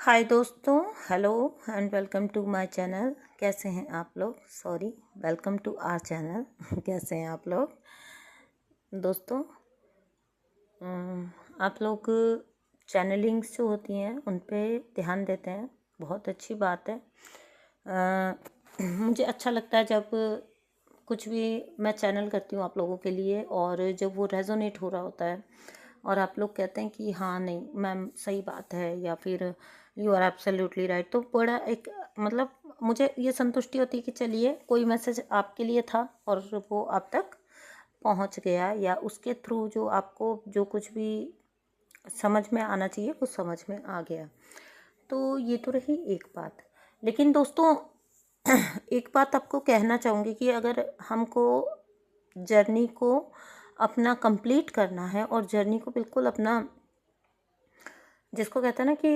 हाय दोस्तों, hello and welcome to my channel. कैसे हैं आप लोग? Sorry, welcome to our channel. कैसे हैं आप लोग दोस्तों? आप लोग चैनलिंग्स जो होती हैं उन पे ध्यान देते हैं, बहुत अच्छी बात है। मुझे अच्छा लगता है जब कुछ भी मैं चैनल करती हूँ आप लोगों के लिए, और जब वो रेजोनेट हो रहा होता है और आप लोग कहते हैं कि हाँ नहीं मैम सही बात है, या फिर यू आर एब्सोल्युटली राइट, तो बड़ा एक मतलब मुझे ये संतुष्टि होती है कि चलिए कोई मैसेज आपके लिए था और वो आप तक पहुंच गया, या उसके थ्रू जो आपको जो कुछ भी समझ में आना चाहिए वो समझ में आ गया। तो ये तो रही एक बात। लेकिन दोस्तों एक बात आपको कहना चाहूँगी कि अगर हमको जर्नी को अपना कंप्लीट करना है और जर्नी को बिल्कुल अपना, जिसको कहते हैं ना कि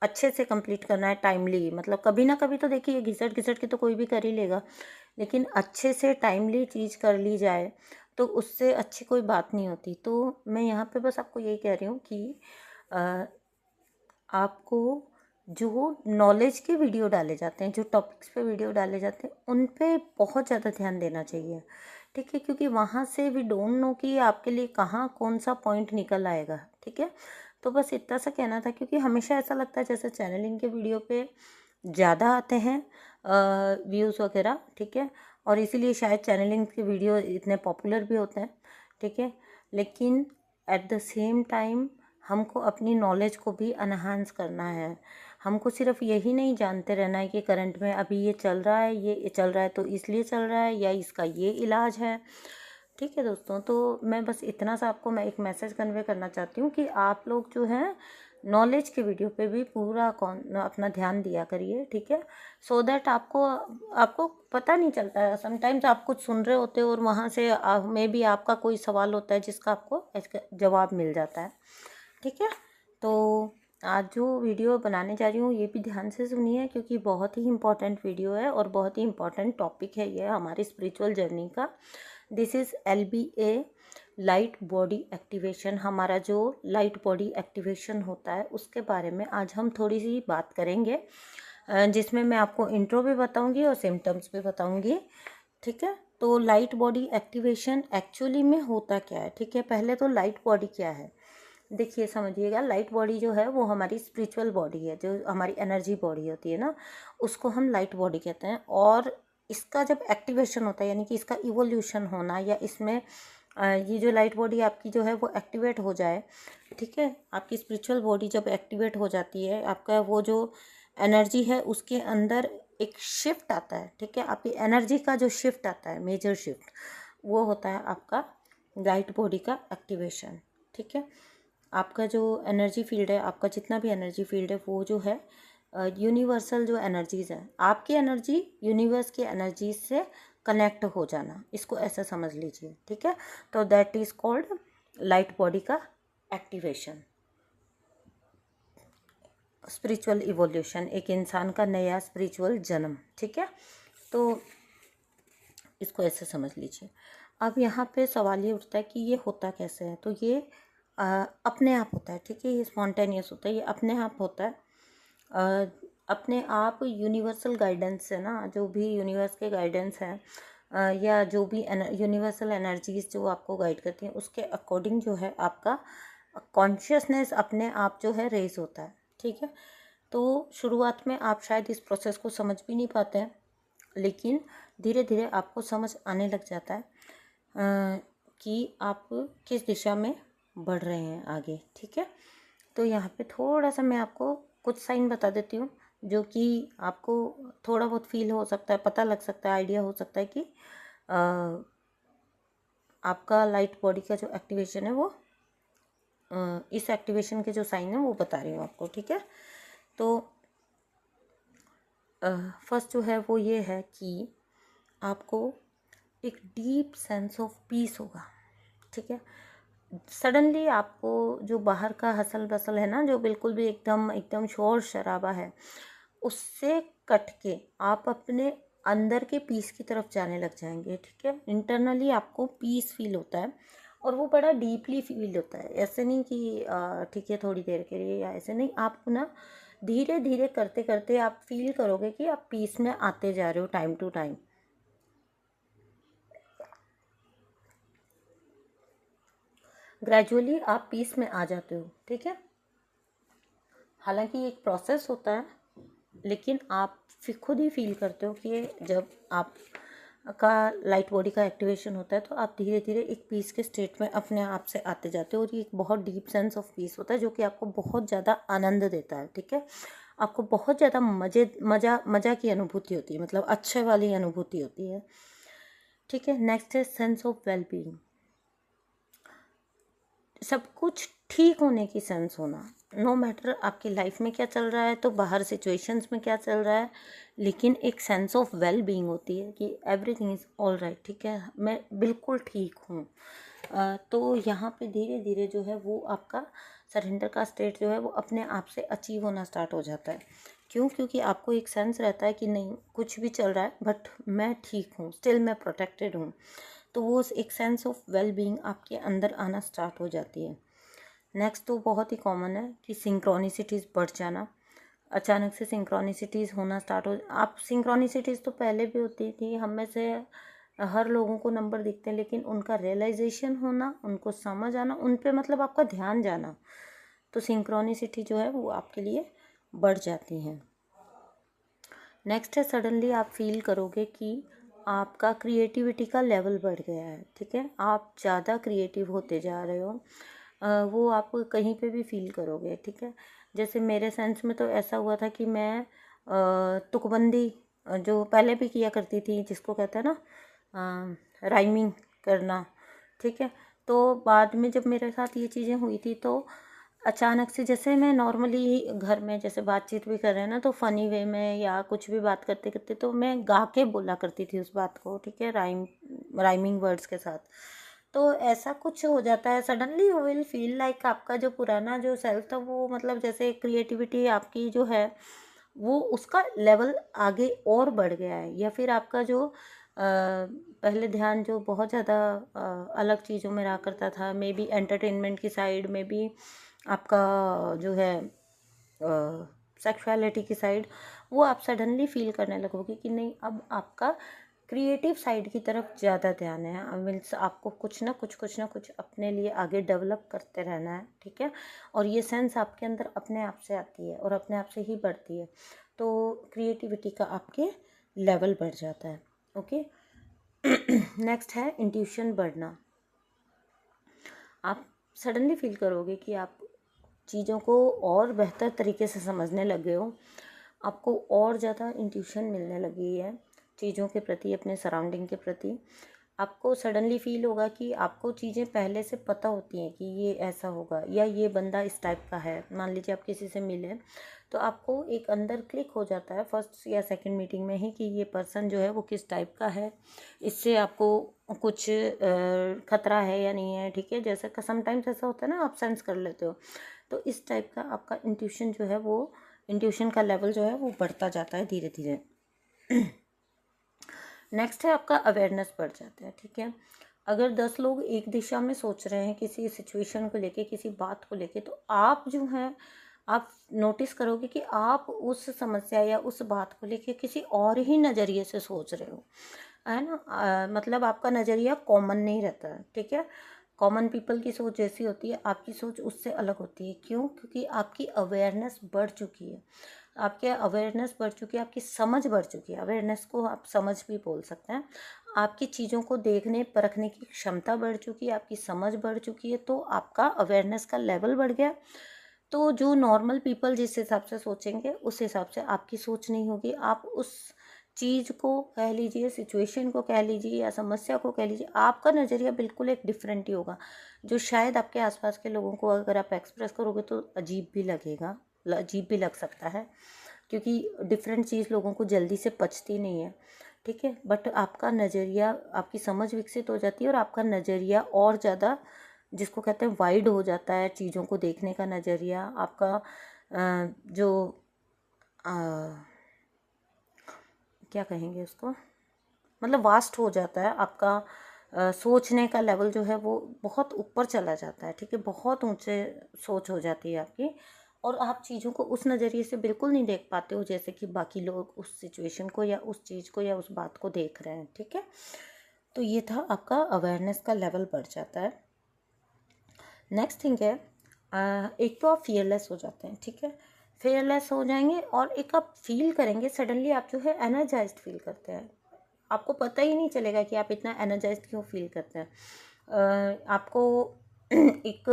अच्छे से कंप्लीट करना है, टाइमली, मतलब कभी ना कभी तो देखिए घिसट घिसट के तो कोई भी कर ही लेगा, लेकिन अच्छे से टाइमली चीज़ कर ली जाए तो उससे अच्छी कोई बात नहीं होती। तो मैं यहाँ पे बस आपको यही कह रही हूँ कि आपको जो नॉलेज के वीडियो डाले जाते हैं, जो टॉपिक्स पे वीडियो डाले जाते हैं, उन पे बहुत ज़्यादा ध्यान देना चाहिए, ठीक है? क्योंकि वहाँ से वी डोंट नो कि आपके लिए कहाँ कौन सा पॉइंट निकल आएगा, ठीक है? तो बस इतना सा कहना था, क्योंकि हमेशा ऐसा लगता है जैसे चैनलिंग के वीडियो पे ज़्यादा आते हैं व्यूज़ वगैरह, ठीक है? और इसीलिए शायद चैनलिंग के वीडियो इतने पॉपुलर भी होते हैं, ठीक है? लेकिन एट द सेम टाइम हमको अपनी नॉलेज को भी एनहांस करना है। हमको सिर्फ यही नहीं जानते रहना है कि करंट में अभी ये चल रहा है, ये चल रहा है तो इसलिए चल रहा है, या इसका ये इलाज है, ठीक है दोस्तों? तो मैं बस इतना सा आपको मैं एक मैसेज कन्वे करना चाहती हूँ कि आप लोग जो हैं नॉलेज के वीडियो पे भी पूरा अपना ध्यान दिया करिए, ठीक है? सो दैट आपको आपको पता नहीं चलता है। समटाइम्स आप कुछ सुन रहे होते हो और वहाँ से मे बी आपका कोई सवाल होता है जिसका आपको इसका जवाब मिल जाता है, ठीक है? तो आज जो वीडियो बनाने जा रही हूँ ये भी ध्यान से सुनिए, क्योंकि बहुत ही इम्पोर्टेंट वीडियो है और बहुत ही इम्पोर्टेंट टॉपिक है ये हमारी स्पिरिचुअल जर्नी का। This is LBA, light body activation. हमारा जो लाइट बॉडी एक्टिवेशन होता है उसके बारे में आज हम थोड़ी सी बात करेंगे, जिसमें मैं आपको इंट्रो भी बताऊंगी और सिम्टम्स भी बताऊंगी, ठीक है? तो लाइट बॉडी एक्टिवेशन एक्चुअली में होता क्या है, ठीक है? पहले तो लाइट बॉडी क्या है देखिए, समझिएगा। लाइट बॉडी जो है वो हमारी स्पिरिचुअल बॉडी है, जो हमारी एनर्जी बॉडी होती है ना, उसको हम लाइट बॉडी कहते हैं। और इसका जब एक्टिवेशन होता है, यानी कि इसका इवोल्यूशन होना, या इसमें ये जो लाइट बॉडी आपकी जो है वो एक्टिवेट हो जाए, ठीक है? आपकी स्पिरिचुअल बॉडी जब एक्टिवेट हो जाती है, आपका वो जो एनर्जी है उसके अंदर एक शिफ्ट आता है, ठीक है? आपकी एनर्जी का जो शिफ्ट आता है, मेजर शिफ्ट, वो होता है आपका लाइट बॉडी का एक्टिवेशन, ठीक है? आपका जो एनर्जी फील्ड है, आपका जितना भी एनर्जी फील्ड है, वो जो है यूनिवर्सल जो एनर्जीज़ है, आपकी एनर्जी यूनिवर्स की एनर्जी से कनेक्ट हो जाना, इसको ऐसा समझ लीजिए, ठीक है? तो that is called light body का एक्टिवेशन, स्पिरिचुअल इवोल्यूशन, एक इंसान का नया स्पिरिचुअल जन्म, ठीक है? तो इसको ऐसे समझ लीजिए। अब यहाँ पे सवाल ये उठता है कि ये होता कैसे है? तो ये अपने आप होता है, ठीक है? ये स्पॉन्टेनियस होता है, ये अपने आप होता है। अपने आप यूनिवर्सल गाइडेंस है ना, जो भी यूनिवर्स के गाइडेंस हैं, या जो भी यूनिवर्सल एनर्जीज जो आपको गाइड करती हैं, उसके अकॉर्डिंग जो है आपका कॉन्शियसनेस अपने आप जो है रेज होता है, ठीक है? तो शुरुआत में आप शायद इस प्रोसेस को समझ भी नहीं पाते हैं, लेकिन धीरे धीरे आपको समझ आने लग जाता है कि आप किस दिशा में बढ़ रहे हैं आगे, ठीक है? तो यहाँ पे थोड़ा सा मैं आपको कुछ साइन बता देती हूँ, जो कि आपको थोड़ा बहुत फील हो सकता है, पता लग सकता है, आइडिया हो सकता है कि आपका लाइट बॉडी का जो एक्टिवेशन है वो इस एक्टिवेशन के जो साइन है वो बता रही हूँ आपको, ठीक है? तो फर्स्ट जो है वो ये है कि आपको एक डीप सेंस ऑफ पीस होगा, ठीक है? सडनली आपको जो बाहर का हसल बसल है ना, जो बिल्कुल भी एकदम एकदम शोर शराबा है, उससे कट के आप अपने अंदर के पीस की तरफ जाने लग जाएंगे, ठीक है? इंटरनली आपको पीस फील होता है और वो बड़ा डीपली फील होता है। ऐसे नहीं कि ठीक है थोड़ी देर के लिए, या ऐसे नहीं, आप ना धीरे धीरे करते करते आप फील करोगे कि आप पीस में आते जा रहे हो टाइम टू टाइम। ग्रेजुअली आप पीस में आ जाते हो, ठीक है। हालांकि ये एक प्रोसेस होता है, लेकिन आप फिर खुद ही फील करते हो कि जब आप का लाइट बॉडी का एक्टिवेशन होता है तो आप धीरे धीरे एक पीस के स्टेट में अपने आप से आते जाते हो। और ये एक बहुत डीप सेंस ऑफ पीस होता है जो कि आपको बहुत ज़्यादा आनंद देता है, ठीक है। आपको बहुत ज़्यादा मज़ा की अनुभूति होती है, मतलब अच्छे वाली अनुभूति होती है, ठीक है। नेक्स्ट है सेंस ऑफ वेलबींग। सब कुछ ठीक होने की सेंस होना, नो मैटर आपकी लाइफ में क्या चल रहा है, तो बाहर सिचुएशंस में क्या चल रहा है, लेकिन एक सेंस ऑफ वेल बीइंग होती है कि एवरीथिंग इज़ ऑल राइट, ठीक है, मैं बिल्कुल ठीक हूँ। तो यहाँ पे धीरे धीरे जो है वो आपका सरेंडर का स्टेट जो है वो अपने आप से अचीव होना स्टार्ट हो जाता है। क्यों? क्योंकि आपको एक सेंस रहता है कि नहीं कुछ भी चल रहा है बट मैं ठीक हूँ, स्टिल मैं प्रोटेक्टेड हूँ। तो वो एक सेंस ऑफ वेल बीइंग आपके अंदर आना स्टार्ट हो जाती है। नेक्स्ट तो बहुत ही कॉमन है कि सिंक्रोनिसिटीज़ बढ़ जाना। अचानक से सिंक्रोनिसिटीज़ होना स्टार्ट हो, आप सिंक्रोनिसिटीज़ तो पहले भी होती थी, हम में से हर लोगों को नंबर दिखते हैं, लेकिन उनका रियलाइजेशन होना, उनको समझ आना, उन पे मतलब आपका ध्यान जाना, तो सिंक्रोनिसिटी जो है वो आपके लिए बढ़ जाती हैं। नेक्स्ट है सडनली आप फील करोगे कि आपका क्रिएटिविटी का लेवल बढ़ गया है, ठीक है, आप ज़्यादा क्रिएटिव होते जा रहे हो। वो आप कहीं पे भी फील करोगे, ठीक है। जैसे मेरे सेंस में तो ऐसा हुआ था कि मैं तुकबंदी जो पहले भी किया करती थी, जिसको कहते हैं ना राइमिंग करना, ठीक है। तो बाद में जब मेरे साथ ये चीज़ें हुई थी तो अचानक से, जैसे मैं नॉर्मली घर में जैसे बातचीत भी कर रहे हैं ना, तो फ़नी वे में या कुछ भी बात करते करते तो मैं गा के बोला करती थी उस बात को, ठीक है, राइमिंग वर्ड्स के साथ। तो ऐसा कुछ हो जाता है, suddenly you will feel like आपका जो पुराना जो सेल्फ था वो, मतलब जैसे क्रिएटिविटी आपकी जो है वो उसका लेवल आगे और बढ़ गया है, या फिर आपका जो पहले ध्यान जो बहुत ज़्यादा अलग चीज़ों में रहा करता था, मे बी एंटरटेनमेंट की साइड में भी आपका जो है सेक्सुअलिटी की साइड, वो आप सडनली फील करने लगोगे कि नहीं अब आपका क्रिएटिव साइड की तरफ ज़्यादा ध्यान है। मीन्स आपको कुछ ना कुछ अपने लिए आगे डेवलप करते रहना है, ठीक है। और ये सेंस आपके अंदर अपने आप से आती है और अपने आप से ही बढ़ती है, तो क्रिएटिविटी का आपके लेवल बढ़ जाता है, ओके। नेक्स्ट है इंट्यूशन बढ़ना। आप सडनली फील करोगे कि आप चीज़ों को और बेहतर तरीके से समझने लगे हो, आपको और ज़्यादा इंट्यूशन मिलने लगी है चीज़ों के प्रति, अपने सराउंडिंग के प्रति। आपको सडनली फील होगा कि आपको चीज़ें पहले से पता होती हैं कि ये ऐसा होगा या ये बंदा इस टाइप का है। मान लीजिए आप किसी से मिले तो आपको एक अंदर क्लिक हो जाता है फर्स्ट या सेकंड मीटिंग में ही कि ये पर्सन जो है वो किस टाइप का है, इससे आपको कुछ खतरा है या नहीं है, ठीक है। जैसे समटाइम्स ऐसा होता है ना, आप सेंस कर लेते हो, तो इस टाइप का आपका इंट्यूशन जो है वो, इंट्यूशन का लेवल जो है वो बढ़ता जाता है धीरे धीरे। नेक्स्ट है आपका अवेयरनेस बढ़ जाता है, ठीक है। अगर 10 लोग एक दिशा में सोच रहे हैं किसी सिचुएशन को लेके, किसी बात को लेके, तो आप जो है आप नोटिस करोगे कि आप उस समस्या या उस बात को लेके किसी और ही नज़रिए से सोच रहे हो, है ना। मतलब आपका नज़रिया कॉमन नहीं रहता है, ठीक है। कॉमन पीपल की सोच जैसी होती है, आपकी सोच उससे अलग होती है। क्यों? क्योंकि आपकी अवेयरनेस बढ़ चुकी है, आपके अवेयरनेस बढ़ चुकी है, आपकी समझ बढ़ चुकी है। अवेयरनेस को आप समझ भी बोल सकते हैं। आपकी चीज़ों को देखने परखने की क्षमता बढ़ चुकी है, आपकी समझ बढ़ चुकी है, तो आपका अवेयरनेस का लेवल बढ़ गया। तो जो नॉर्मल पीपल जिस हिसाब से सोचेंगे उस हिसाब से आपकी सोच नहीं होगी। आप उस चीज़ को कह लीजिए, सिचुएशन को कह लीजिए या समस्या को कह लीजिए, आपका नज़रिया बिल्कुल एक डिफरेंट ही होगा, जो शायद आपके आसपास के लोगों को अगर आप एक्सप्रेस करोगे तो अजीब भी लगेगा, अजीब भी लग सकता है, क्योंकि डिफरेंट चीज़ लोगों को जल्दी से पचती नहीं है, ठीक है। बट आपका नज़रिया, आपकी समझ विकसित हो जाती है और आपका नज़रिया और ज़्यादा, जिसको कहते हैं वाइड हो जाता है, चीज़ों को देखने का नज़रिया आपका जो क्या कहेंगे उसको, मतलब वास्ट हो जाता है आपका सोचने का लेवल जो है वो बहुत ऊपर चला जाता है, ठीक है, बहुत ऊंचे सोच हो जाती है आपकी, और आप चीज़ों को उस नज़रिए से बिल्कुल नहीं देख पाते हो जैसे कि बाकी लोग उस सिचुएशन को या उस चीज़ को या उस बात को देख रहे हैं, ठीक है। तो ये था आपका अवेयरनेस का लेवल बढ़ जाता है। नेक्स्ट थिंग है, एक तो आप फियरलेस हो जाते हैं, ठीक है, फियरलेस हो जाएंगे, और एक आप फील करेंगे सडनली, आप जो है एनर्जाइज्ड फील करते हैं, आपको पता ही नहीं चलेगा कि आप इतना एनर्जाइज्ड क्यों फील करते हैं। आपको एक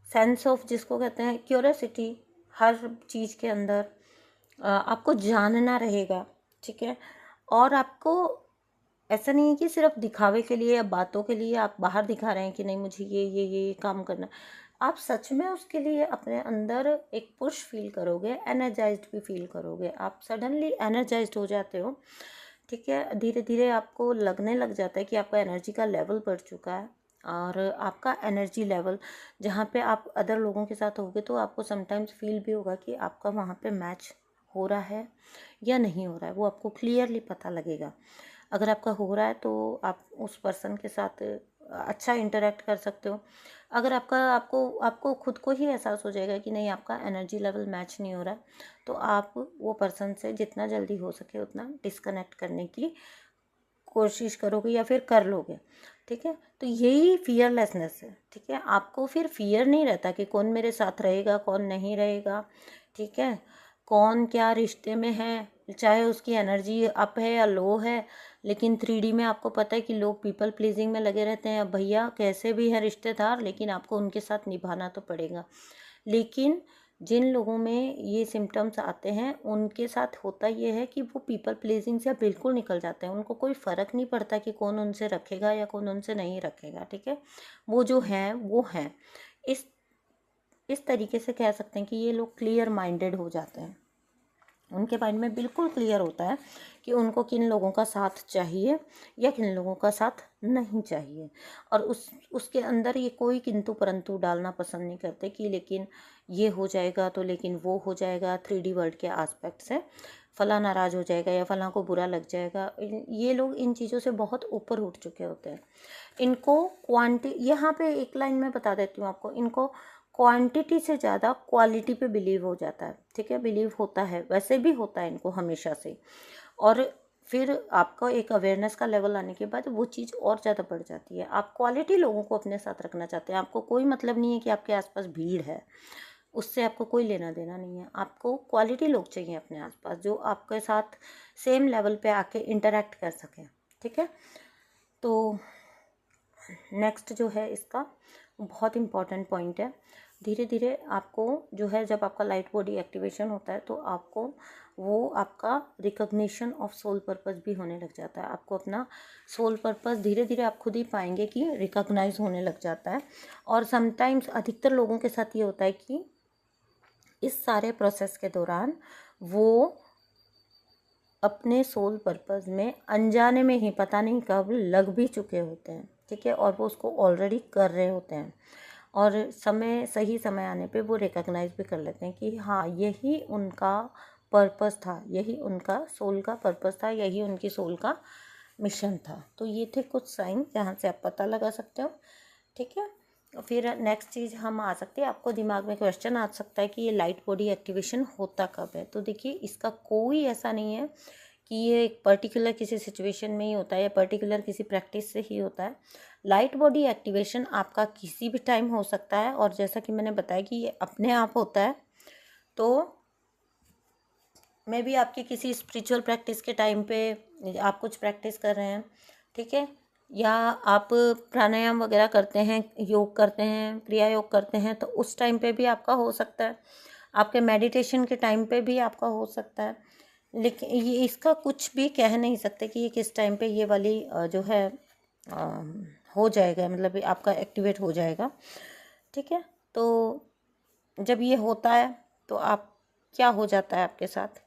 सेंस ऑफ, जिसको कहते हैं क्यूरियोसिटी, हर चीज़ के अंदर आपको जानना रहेगा, ठीक है। और आपको ऐसा नहीं है कि सिर्फ दिखावे के लिए या बातों के लिए आप बाहर दिखा रहे हैं कि नहीं मुझे ये काम करना, आप सच में उसके लिए अपने अंदर एक पुश फील करोगे, एनर्जाइज्ड भी फील करोगे, आप सडनली एनर्जाइज्ड हो जाते हो, ठीक है। धीरे धीरे आपको लगने लग जाता है कि आपका एनर्जी का लेवल बढ़ चुका है, और आपका एनर्जी लेवल जहाँ पे आप अदर लोगों के साथ होगे तो आपको समटाइम्स फील भी होगा कि आपका वहाँ पे मैच हो रहा है या नहीं हो रहा है, वो आपको क्लियरली पता लगेगा। अगर आपका हो रहा है तो आप उस पर्सन के साथ अच्छा इंटरेक्ट कर सकते हो। अगर आपको आपको खुद को ही एहसास हो जाएगा कि नहीं आपका एनर्जी लेवल मैच नहीं हो रहा है, तो आप वो पर्सन से जितना जल्दी हो सके उतना डिस्कनेक्ट करने की कोशिश करोगे या फिर कर लोगे, ठीक है। तो यही फियरलेसनेस है, ठीक है। आपको फिर फियर नहीं रहता कि कौन मेरे साथ रहेगा कौन नहीं रहेगा, ठीक है, कौन क्या रिश्ते में है, चाहे उसकी एनर्जी अप है या लो है। लेकिन 3D में आपको पता है कि लोग पीपल प्लीजिंग में लगे रहते हैं, भैया कैसे भी है रिश्तेदार लेकिन आपको उनके साथ निभाना तो पड़ेगा। लेकिन जिन लोगों में ये सिम्टम्स आते हैं उनके साथ होता ये है कि वो पीपल प्लीजिंग से बिल्कुल निकल जाते हैं, उनको कोई फ़र्क नहीं पड़ता कि कौन उनसे रखेगा या कौन उनसे नहीं रखेगा, ठीक है। वो जो हैं वो हैं। इस तरीके से कह सकते हैं कि ये लोग क्लियर माइंडेड हो जाते हैं, उनके माइंड में बिल्कुल क्लियर होता है कि उनको किन लोगों का साथ चाहिए या किन लोगों का साथ नहीं चाहिए, और उसके अंदर ये कोई किंतु परंतु डालना पसंद नहीं करते कि लेकिन ये हो जाएगा तो लेकिन वो हो जाएगा। 3D वर्ल्ड के आस्पेक्ट से फला नाराज़ हो जाएगा या फला को बुरा लग जाएगा, ये लोग इन चीज़ों से बहुत ऊपर उठ चुके होते हैं। इनको यहाँ पे एक लाइन में बता देती हूँ आपको, इनको क्वांटिटी से ज़्यादा क्वालिटी पे बिलीव हो जाता है, ठीक है, बिलीव होता है, वैसे भी होता है इनको हमेशा से। और फिर आपका एक अवेयरनेस का लेवल आने के बाद वो चीज़ और ज़्यादा बढ़ जाती है। आप क्वालिटी लोगों को अपने साथ रखना चाहते हैं, आपको कोई मतलब नहीं है कि आपके आसपास भीड़ है, उससे आपको कोई लेना देना नहीं है। आपको क्वालिटी लोग चाहिए अपने आसपास जो आपके साथ सेम लेवल पे आके इंटरेक्ट कर सकें, ठीक है। तो नेक्स्ट जो है इसका बहुत इम्पॉर्टेंट पॉइंट है, धीरे धीरे आपको जो है जब आपका लाइट बॉडी एक्टिवेशन होता है तो आपको वो आपका रिकग्निशन ऑफ सोल पर्पस भी होने लग जाता है। आपको अपना सोल पर्पस धीरे धीरे आप खुद ही पाएंगे कि रिकग्नाइज होने लग जाता है। और समटाइम्स अधिकतर लोगों के साथ ये होता है कि इस सारे प्रोसेस के दौरान वो अपने सोल पर्पस में अनजाने में ही पता नहीं कब लग भी चुके होते हैं, ठीक है, और वो उसको ऑलरेडी कर रहे होते हैं, और सही समय आने पे वो रिकग्नाइज भी कर लेते हैं कि हाँ यही उनका पर्पस था, यही उनका सोल का पर्पस था, यही उनकी सोल का मिशन था। तो ये थे कुछ साइन जहाँ से आप पता लगा सकते हो, ठीक है। फिर नेक्स्ट चीज़ हम आ सकते हैं, आपको दिमाग में क्वेश्चन आ सकता है कि ये लाइट बॉडी एक्टिवेशन होता कब है। तो देखिए इसका कोई ऐसा नहीं है कि ये एक पर्टिकुलर किसी सिचुएशन में ही होता है या पर्टिकुलर किसी प्रैक्टिस से ही होता है। लाइट बॉडी एक्टिवेशन आपका किसी भी टाइम हो सकता है, और जैसा कि मैंने बताया कि ये अपने आप होता है। तो मे बी आपकी किसी स्पिरिचुअल प्रैक्टिस के टाइम पे आप कुछ प्रैक्टिस कर रहे हैं, ठीक है, या आप प्राणायाम वगैरह करते हैं, योग करते हैं, क्रिया योग करते हैं, तो उस टाइम पे भी आपका हो सकता है। आपके मेडिटेशन के टाइम पे भी आपका हो सकता है। लेकिन ये इसका कुछ भी कह नहीं सकते कि ये किस टाइम पे ये वाली जो है हो जाएगा, मतलब आपका एक्टिवेट हो जाएगा, ठीक है। तो जब ये होता है तो आप क्या हो जाता है आपके साथ,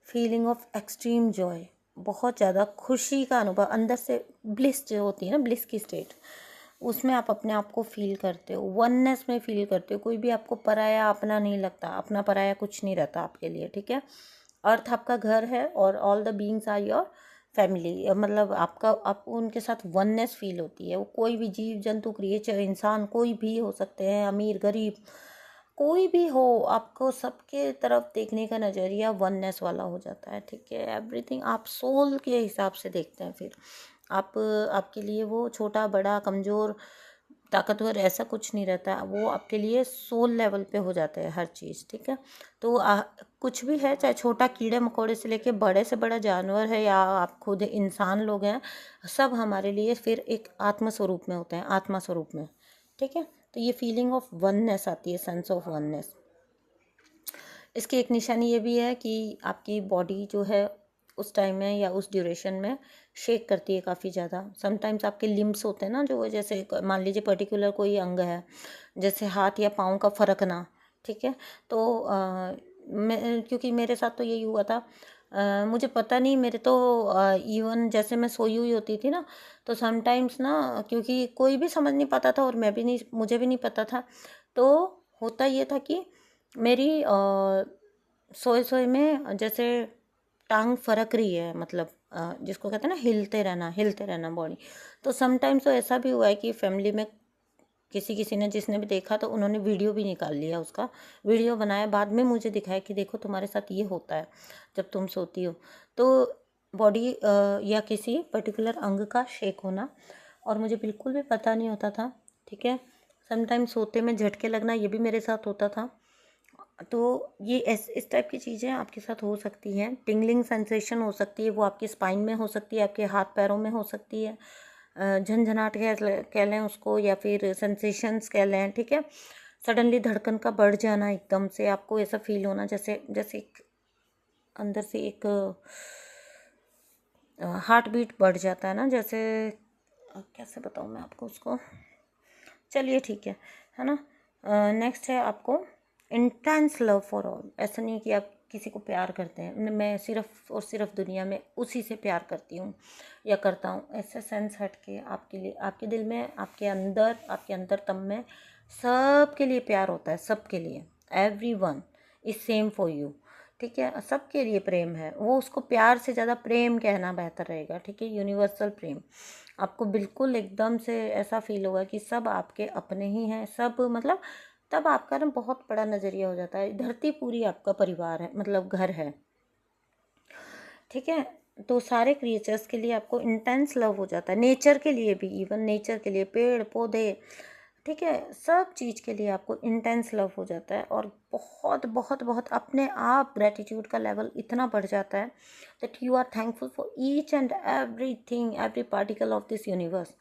फीलिंग ऑफ एक्सट्रीम जॉय, बहुत ज़्यादा खुशी का अनुभव अंदर से, ब्लिस जो होती है ना, ब्लिस की स्टेट, उसमें आप अपने आप को फील करते हो, वननेस में फील करते हो। कोई भी आपको पराया अपना नहीं लगता, अपना पराया कुछ नहीं रहता आपके लिए, ठीक है। अर्थ आपका घर है और all the beings are your family, मतलब आपको उनके साथ वननेस फील होती है। वो कोई भी जीव जंतु क्रिएचर इंसान कोई भी हो सकते हैं, अमीर गरीब कोई भी हो, आपको सबके तरफ देखने का नज़रिया वननेस वाला हो जाता है। ठीक है, एवरीथिंग आप सोल के हिसाब से देखते हैं। फिर आपके लिए वो छोटा बड़ा कमज़ोर ताकतवर ऐसा कुछ नहीं रहता, वो आपके लिए सोल लेवल पे हो जाता है हर चीज़। ठीक है, तो कुछ भी है, चाहे छोटा कीड़े मकोड़े से लेके बड़े से बड़ा जानवर है, या आप खुद इंसान लोग हैं, सब हमारे लिए फिर एक आत्म स्वरूप में होते हैं, आत्मा स्वरूप में। ठीक है, तो ये फीलिंग ऑफ वननेस आती है, सेंस ऑफ वननेस। इसकी एक निशानी ये भी है कि आपकी बॉडी जो है उस टाइम में या उस ड्यूरेशन में शेक करती है काफ़ी ज़्यादा। समटाइम्स आपके लिम्स होते हैं ना, जो जैसे मान लीजिए पर्टिकुलर कोई अंग है, जैसे हाथ या पाँव का फरकना। ठीक है, तो क्योंकि मेरे साथ तो यही हुआ था। मुझे पता नहीं, मेरे तो इवन जैसे मैं सोई हुई होती थी ना, तो समटाइम्स ना, क्योंकि कोई भी समझ नहीं पाता था और मुझे भी नहीं पता था, तो होता ये था कि मेरी सोए सोए में जैसे टांग फरक रही है, मतलब जिसको कहते हैं ना हिलते रहना बॉडी। तो समटाइम्स तो ऐसा भी हुआ है कि फैमिली में किसी ने जिसने भी देखा तो उन्होंने वीडियो भी निकाल लिया, उसका वीडियो बनाया, बाद में मुझे दिखाया कि देखो तुम्हारे साथ ये होता है जब तुम सोती हो। तो बॉडी या किसी पर्टिकुलर अंग का शेक होना, और मुझे बिल्कुल भी पता नहीं होता था। ठीक है, समटाइम्स सोते में झटके लगना, ये भी मेरे साथ होता था। तो ये इस टाइप की चीज़ें आपके साथ हो सकती हैं। टिंगलिंग सेंसेशन हो सकती है, वो आपकी स्पाइन में हो सकती है, आपके हाथ पैरों में हो सकती है, झनझनाहट कह लें उसको, या फिर सेंसेशंस कह लें। ठीक है, सडनली धड़कन का बढ़ जाना, एकदम से आपको ऐसा फील होना जैसे जैसे अंदर से एक हार्ट बीट बढ़ जाता है ना, जैसे कैसे बताऊँ मैं आपको उसको, चलिए ठीक है ना। नेक्स्ट है आपको इंटेंस लव फॉर ऑल। ऐसा नहीं कि आप किसी को प्यार करते हैं, मैं सिर्फ और सिर्फ दुनिया में उसी से प्यार करती हूँ या करता हूँ, ऐसे सेंस हट के आपके लिए, आपके दिल में, आपके अंदर तम में सबके लिए प्यार होता है, सबके लिए। Every one is same for you. ठीक है, सबके लिए प्रेम है, वो उसको प्यार से ज़्यादा प्रेम कहना बेहतर रहेगा। ठीक है, यूनिवर्सल प्रेम। आपको बिल्कुल एकदम से ऐसा फील होगा कि सब आपके अपने ही हैं, सब मतलब तब आपका ना बहुत बड़ा नज़रिया हो जाता है, धरती पूरी आपका परिवार है, मतलब घर है। ठीक है, तो सारे क्रिएचर्स के लिए आपको इंटेंस लव हो जाता है, नेचर के लिए भी, इवन नेचर के लिए, पेड़ पौधे, ठीक है, सब चीज़ के लिए आपको इंटेंस लव हो जाता है। और बहुत बहुत बहुत अपने आप ग्रेटिट्यूड का लेवल इतना बढ़ जाता है that you are thankful for each and everything, every particle of this universe.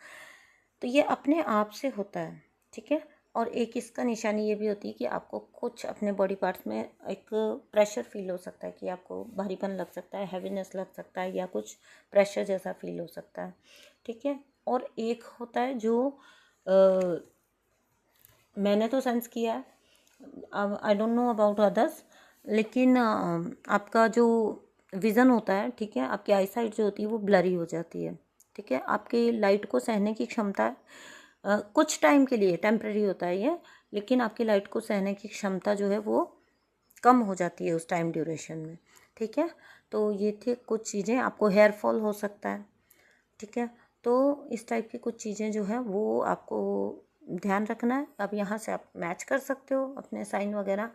तो ये अपने आप से होता है। ठीक है, और एक इसका निशानी ये भी होती है कि आपको कुछ अपने बॉडी पार्ट्स में एक प्रेशर फील हो सकता है, कि आपको भारीपन लग सकता है, हैवीनेस लग सकता है, या कुछ प्रेशर जैसा फील हो सकता है। ठीक है, और एक होता है जो मैंने तो सेंस किया है, I don't know about others, लेकिन आपका जो विज़न होता है, ठीक है, आपकी आई साइट जो होती है वो ब्लरी हो जाती है। ठीक है, आपकी लाइट को सहने की क्षमता कुछ टाइम के लिए टेम्प्रेरी होता है ये, लेकिन आपकी लाइट को सहने की क्षमता जो है वो कम हो जाती है उस टाइम ड्यूरेशन में। ठीक है, तो ये थे कुछ चीज़ें। आपको हेयर फॉल हो सकता है। ठीक है, तो इस टाइप की कुछ चीज़ें जो है वो आपको ध्यान रखना है। अब यहाँ से आप मैच कर सकते हो अपने साइन वगैरह।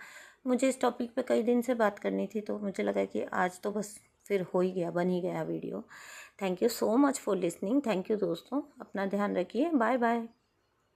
मुझे इस टॉपिक पे कई दिन से बात करनी थी, तो मुझे लगा कि आज तो बस फिर हो ही गया, बन ही गया video. Thank you so much for listening. Thank you दोस्तों, अपना ध्यान रखिए। Bye bye.